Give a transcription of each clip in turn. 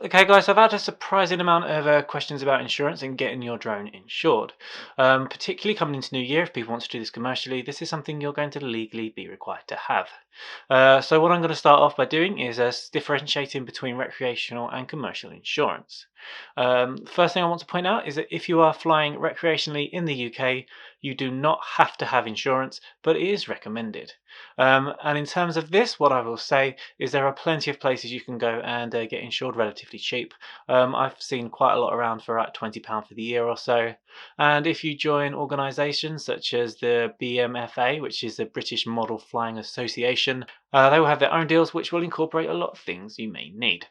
Okay guys, so I've had a surprising amount of questions about insurance and getting your drone insured. Particularly coming into New Year, if people want to do this commercially, this is something you're going to legally be required to have. So what I'm going to start off by doing is differentiating between recreational and commercial insurance. First thing I want to point out is that if you are flying recreationally in the UK, you do not have to have insurance, but it is recommended. And in terms of this, what I will say is there are plenty of places you can go and get insured relatively cheap. I've seen quite a lot around for about £20 for the year or so. And if you join organisations such as the BMFA, which is the British Model Flying Association, they will have their own deals which will incorporate a lot of things you may need.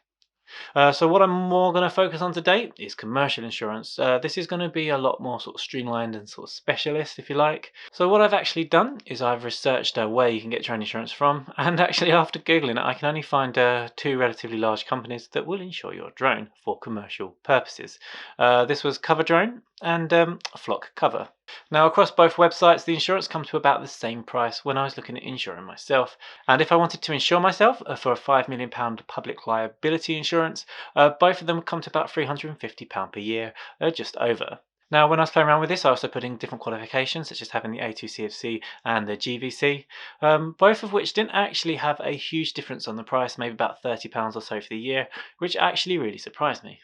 So what I'm more going to focus on today is commercial insurance. This is going to be a lot more sort of streamlined and sort of specialist, if you like. So what I've actually done is I've researched where you can get drone insurance from, and actually after Googling it, I can only find two relatively large companies that will insure your drone for commercial purposes. This was Cover Drone and Flock Cover. Now across both websites, the insurance comes to about the same price when I was looking at insuring myself. And if I wanted to insure myself for a £5 million public liability insurance, both of them would come to about £350 per year, just over. Now, when I was playing around with this, I also put in different qualifications, such as having the A2CFC and the GVC, both of which didn't actually have a huge difference on the price, maybe about £30 or so for the year, which actually really surprised me.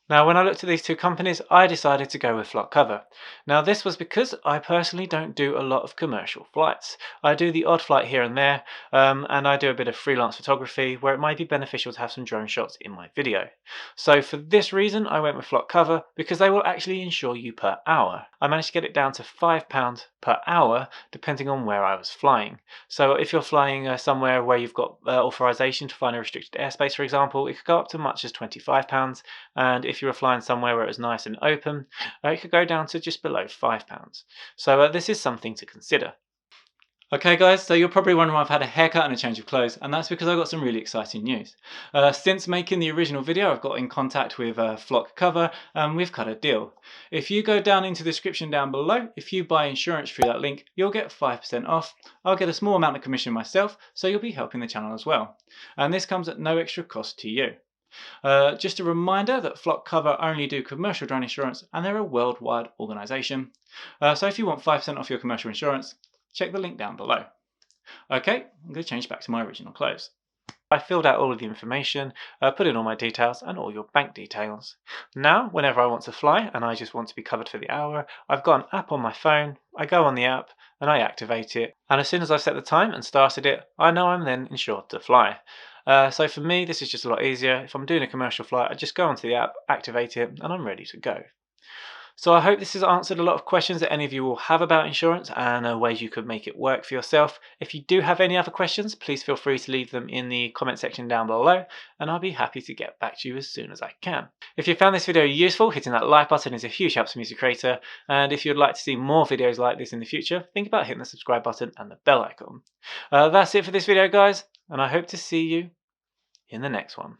Now, when I looked at these two companies, I decided to go with Flock Cover. Now, this was because I personally don't do a lot of commercial flights. I do the odd flight here and there, and I do a bit of freelance photography where it might be beneficial to have some drone shots in my video. So for this reason, I went with Flock Cover because they will actually insure you per hour. I managed to get it down to £5 per hour, depending on where I was flying. So if you're flying somewhere where you've got authorization to fly in a restricted airspace, for example, it could go up to much as £25, and if you were flying somewhere where it was nice and open, it could go down to just below £5. So this is something to consider. Okay guys, so you're probably wondering why I've had a haircut and a change of clothes, and that's because I've got some really exciting news. Since making the original video, I've got in contact with Flock Cover and we've cut a deal. If you go down into the description down below, if you buy insurance through that link, you'll get 5% off. I'll get a small amount of commission myself, so you'll be helping the channel as well. And this comes at no extra cost to you. Just a reminder that Flock Cover only do commercial drone insurance and they're a worldwide organisation. So if you want 5% off your commercial insurance, check the link down below. Okay, I'm going to change back to my original clothes. I filled out all of the information, put in all my details and all your bank details. Now, whenever I want to fly and I just want to be covered for the hour, I've got an app on my phone, I go on the app and I activate it. And as soon as I've set the time and started it, I know I'm then insured to fly. So for me, this is just a lot easier. If I'm doing a commercial flight, I just go onto the app, activate it, and I'm ready to go. So I hope this has answered a lot of questions that any of you will have about insurance and ways you could make it work for yourself. If you do have any other questions, please feel free to leave them in the comment section down below and I'll be happy to get back to you as soon as I can. If you found this video useful, hitting that like button is a huge help to me as a creator, and if you'd like to see more videos like this in the future, think about hitting the subscribe button and the bell icon. That's it for this video guys, and I hope to see you in the next one.